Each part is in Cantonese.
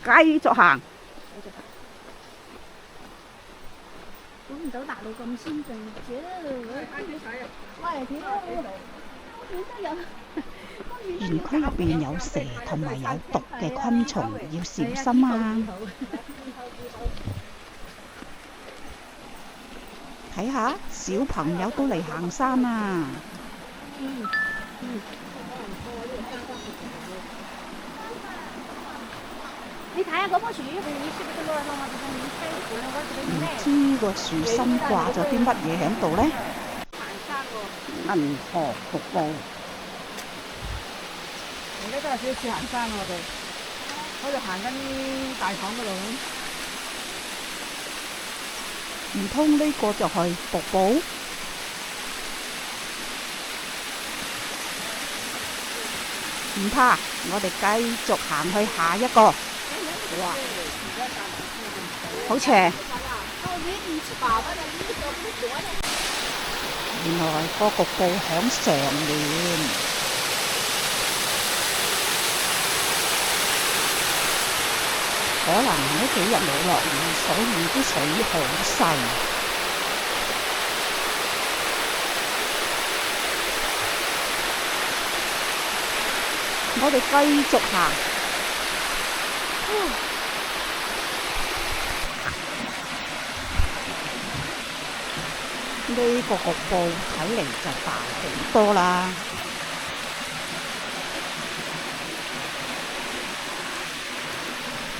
繼續行。估唔到大陸咁先進，屌！喂，屌！園區入邊有蛇同埋有毒嘅昆蟲，要小心啊！睇下小朋友都嚟行山啊！你睇下嗰棵樹，唔知個樹身掛咗啲乜嘢喺度呢？銀河瀑布。而家都係少少行山我哋，好似行緊大廠嗰度咁。唔通呢個就係瀑布？唔怕，我哋繼續行去下一個。哇！好斜。原來個瀑布響上面。可能呢幾日冇落雨，所以啲水好細。我哋繼續行。呢個瀑布睇嚟就大好多啦。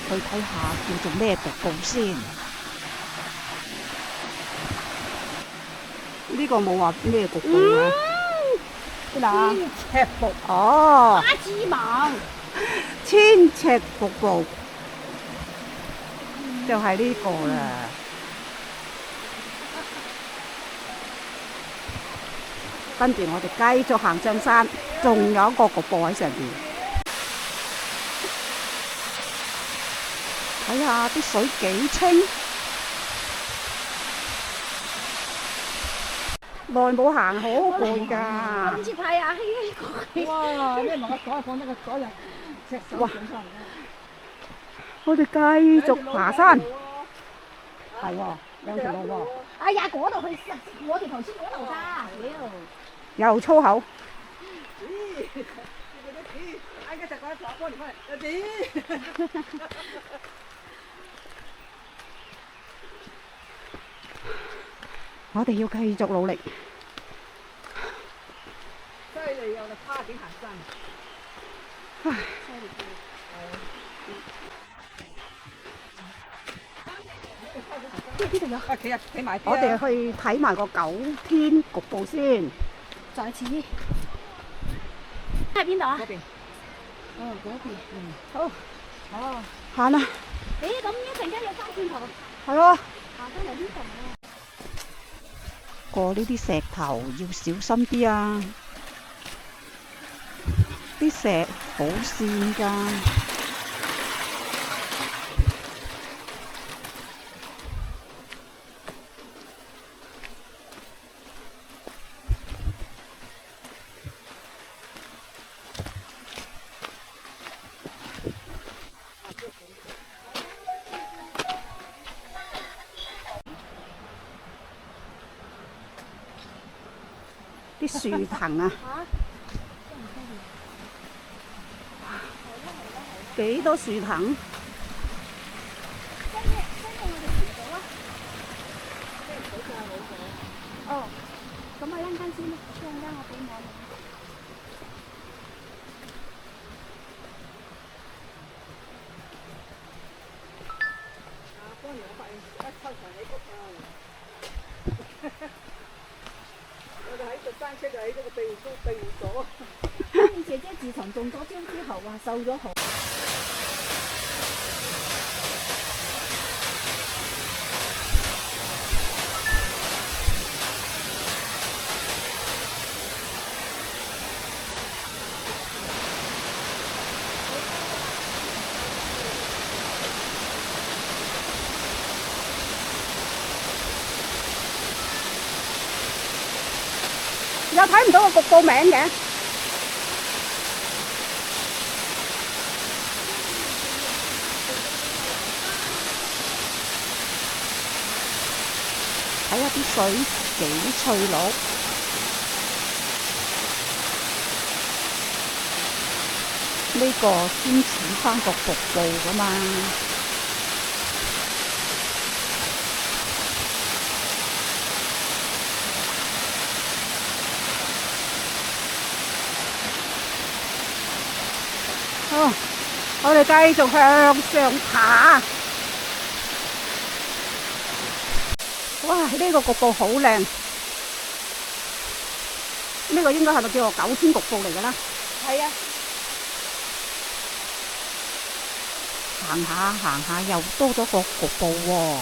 去睇下叫做咩瀑布先。呢個冇話咩瀑布啊？邊度啊？千尺瀑。哦。花之盟。千尺瀑布，就係呢個啦。跟住我哋繼續行上山，仲有一個瀑布喺上邊。睇下啲水幾清，耐冇行好攰㗎。今次睇下呢個。哇！咩問我左放得個左右隻手上山。我哋繼續爬山。係喎，兩條路喎。哎呀，嗰度去，我哋頭先嗰度㗎，屌！又粗口。我哋要繼續努力。犀利又跨境行山。唉。呢度有。啊，企埋啲啊。我哋去睇埋個9天瀑布先。再次。喺邊度啊？嗰邊。哦，嗰邊。好。哦。行啦。誒，咁一陣間要翻轉頭。係喎。行翻嚟呢度啊。過呢啲石頭要小心啲啊！啲石好跣㗎。啲樹藤啊，幾多樹藤？哦，咁我一陣間先啦，一陣間我俾我。當然我發現一抽長你谷啊！我哋喺度單車就喺嗰個庇護所。姐姐自從中咗招之後啊，瘦咗好。又睇唔到個瀑布名嘅。睇下啲水幾翠綠。呢個先似返個瀑布㗎嘛。好，我哋繼續向上爬。哇！呢個瀑布好靚，呢個應該係咪叫做九天瀑布嚟㗎啦？係啊。行下行下又多咗個瀑布喎。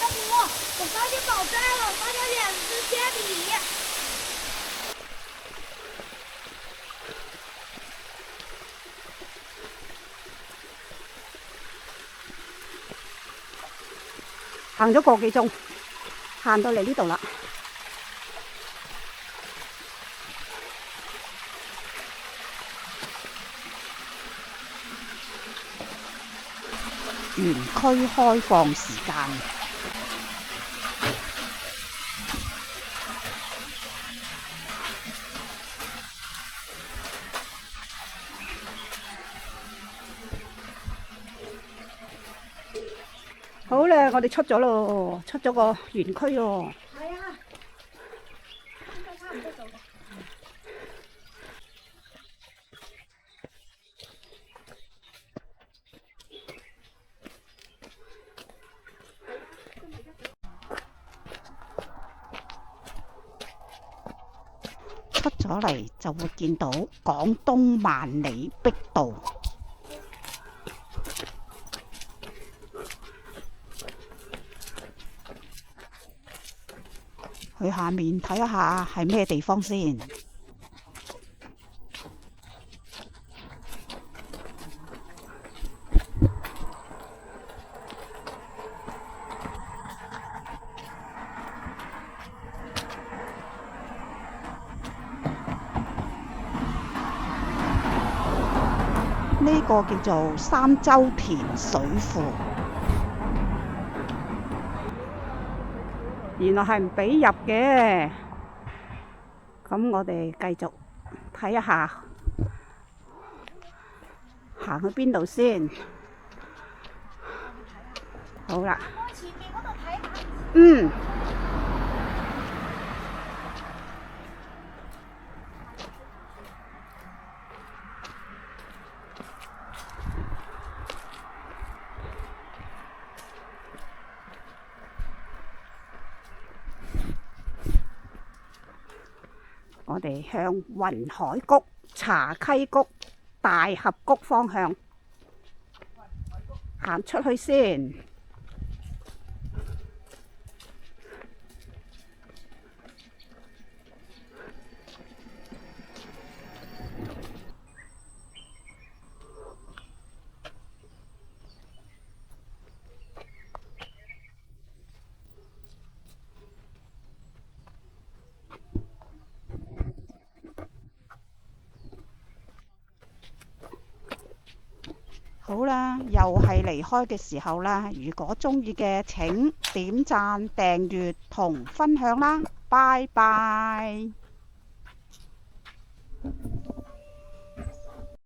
大伯，我發現寶藏了，發現2隻铅筆。行咗個幾鐘，行到嚟呢度啦。園區開放時間。好啦，我哋出咗咯，出咗個園區咯。係啊，應該差唔多到啦。出咗嚟就會見到廣東萬里碧道。去下面睇一下係咩地方先。呢個叫做三洲田水庫。原來係唔俾入嘅，咁我哋繼續睇一下，行去邊度先？好啦，前面嗰度睇下。嗯。我哋向雲海谷、茶溪谷、大峽谷方向行出去先。好啦，又係離開嘅時候啦。如果鍾意嘅請點讚、訂閱同分享啦。拜拜。